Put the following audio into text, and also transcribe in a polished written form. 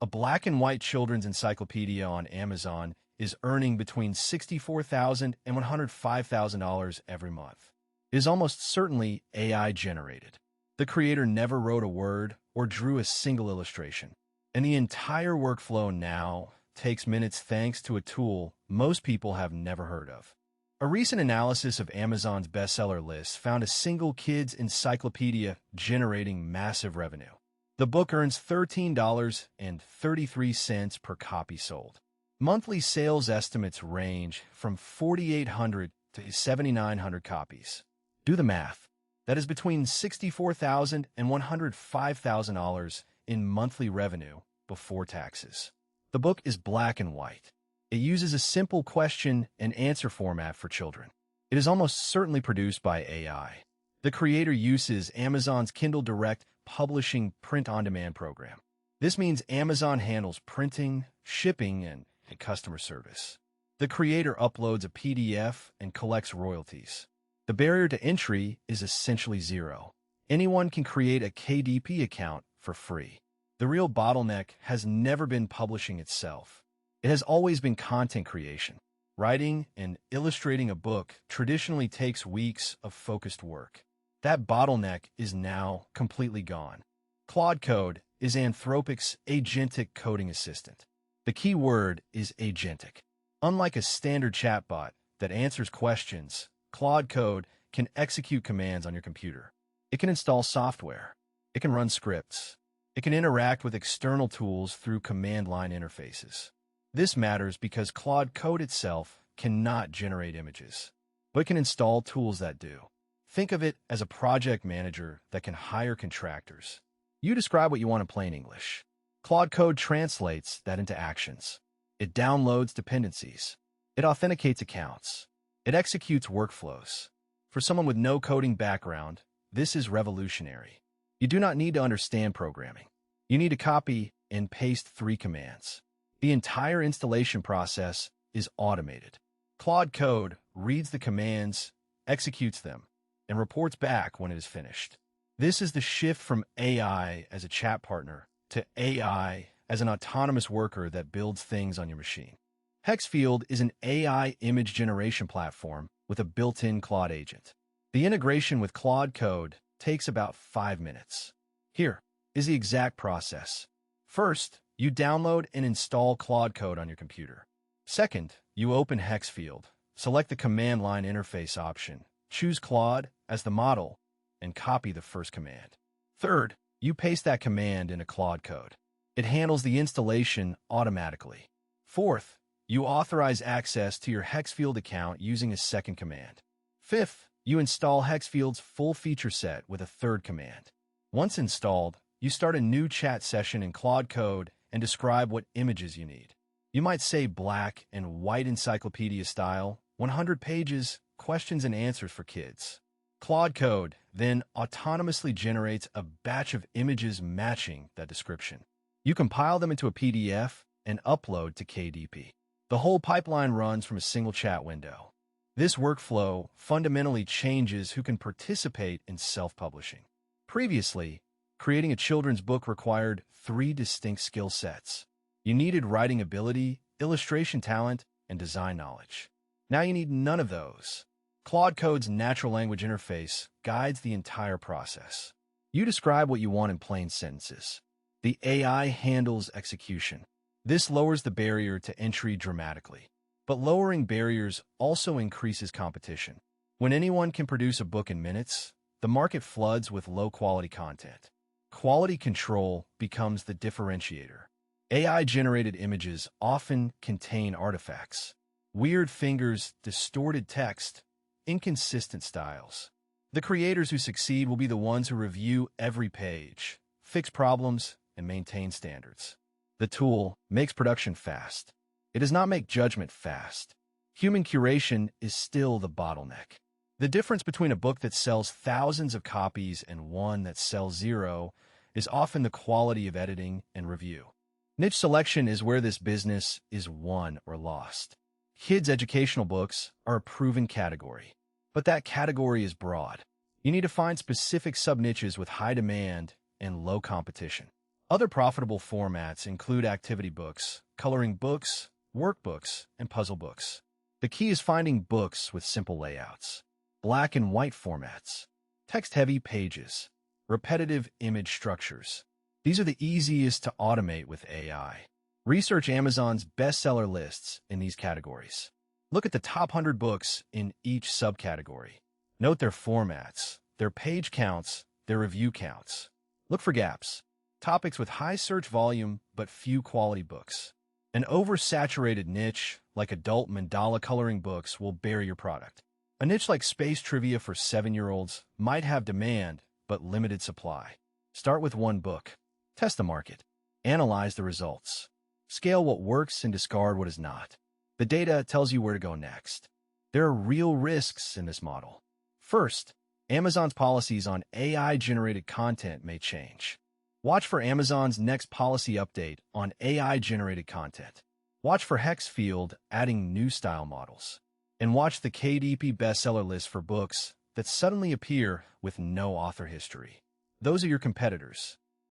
A black and white children's encyclopedia on Amazon is earning between $64,000 and $105,000 every month. It is almost certainly AI generated. The creator never wrote a word or drew a single illustration, and the entire workflow now takes minutes thanks to a tool most people have never heard of. A recent analysis of Amazon's bestseller list found a single kid's encyclopedia generating massive revenue. The book earns $13.33 per copy sold. Monthly sales estimates range from 4,800 to 7,900 copies. Do the math. That is between $64,000 and $105,000 in monthly revenue before taxes. The book is black and white. It uses a simple question and answer format for children. It is almost certainly produced by AI. The creator uses Amazon's Kindle Direct publishing print-on-demand program. This means Amazon handles printing, shipping, and customer service. The creator uploads a PDF and collects royalties. The barrier to entry is essentially zero. Anyone can create a KDP account for free. The real bottleneck has never been publishing itself. It has always been content creation. Writing and illustrating a book traditionally takes weeks of focused work. That bottleneck is now completely gone. Claude Code is Anthropic's agentic coding assistant. The key word is agentic. Unlike a standard chatbot that answers questions, Claude Code can execute commands on your computer. It can install software. It can run scripts. It can interact with external tools through command line interfaces. This matters because Claude Code itself cannot generate images, but it can install tools that do. Think of it as a project manager that can hire contractors. You describe what you want in plain English. Claude Code translates that into actions. It downloads dependencies. It authenticates accounts. It executes workflows. For someone with no coding background, this is revolutionary. You do not need to understand programming. You need to copy and paste 3 commands. The entire installation process is automated. Claude Code reads the commands, executes them, and reports back when it is finished. This is the shift from AI as a chat partner to AI as an autonomous worker that builds things on your machine. Hexfield is an AI image generation platform with a built-in Claude agent. The integration with Claude Code takes about 5 minutes. Here is the exact process. First, you download and install Claude Code on your computer. Second, you open Hexfield, select the command line interface option, choose Claude as the model, and copy the first command. Third, you paste that command into Claude Code. It handles the installation automatically. Fourth, you authorize access to your Hexfield account using a second command. Fifth, you install Hexfield's full feature set with a third command. Once installed, you start a new chat session in Claude Code and describe what images you need. You might say black and white encyclopedia style, 100 pages, questions and answers for kids. Claude Code then autonomously generates a batch of images matching that description. You compile them into a PDF and upload to KDP. The whole pipeline runs from a single chat window. This workflow fundamentally changes who can participate in self-publishing. Previously, creating a children's book required 3 distinct skill sets. You needed writing ability, illustration talent, and design knowledge. Now you need none of those. Claude Code's natural language interface guides the entire process. You describe what you want in plain sentences. The AI handles execution. This lowers the barrier to entry dramatically. But lowering barriers also increases competition. When anyone can produce a book in minutes, the market floods with low-quality content. Quality control becomes the differentiator. AI-generated images often contain artifacts, weird fingers, distorted text, inconsistent styles. The creators who succeed will be the ones who review every page, fix problems, and maintain standards. The tool makes production fast. It does not make judgment fast. Human curation is still the bottleneck. The difference between a book that sells thousands of copies and one that sells 0 is often the quality of editing and review. Niche selection is where this business is won or lost. Kids' educational books are a proven category, but that category is broad. You need to find specific sub-niches with high demand and low competition. Other profitable formats include activity books, coloring books, workbooks, and puzzle books. The key is finding books with simple layouts, black and white formats, text-heavy pages, repetitive image structures. These are the easiest to automate with AI. Research Amazon's bestseller lists in these categories. Look at the top 100 books in each subcategory. Note their formats, their page counts, their review counts. Look for gaps, topics with high search volume but few quality books. An oversaturated niche, like adult mandala coloring books, will bury your product. A niche like space trivia for 7-year-olds might have demand but limited supply. Start with one book. Test the market. Analyze the results. Scale what works and discard what is not. The data tells you where to go next. There are real risks in this model. First, Amazon's policies on AI-generated content may change. Watch for Amazon's next policy update on AI-generated content. Watch for Hexfield adding new style models. And watch the KDP bestseller list for books that suddenly appear with no author history. Those are your competitors.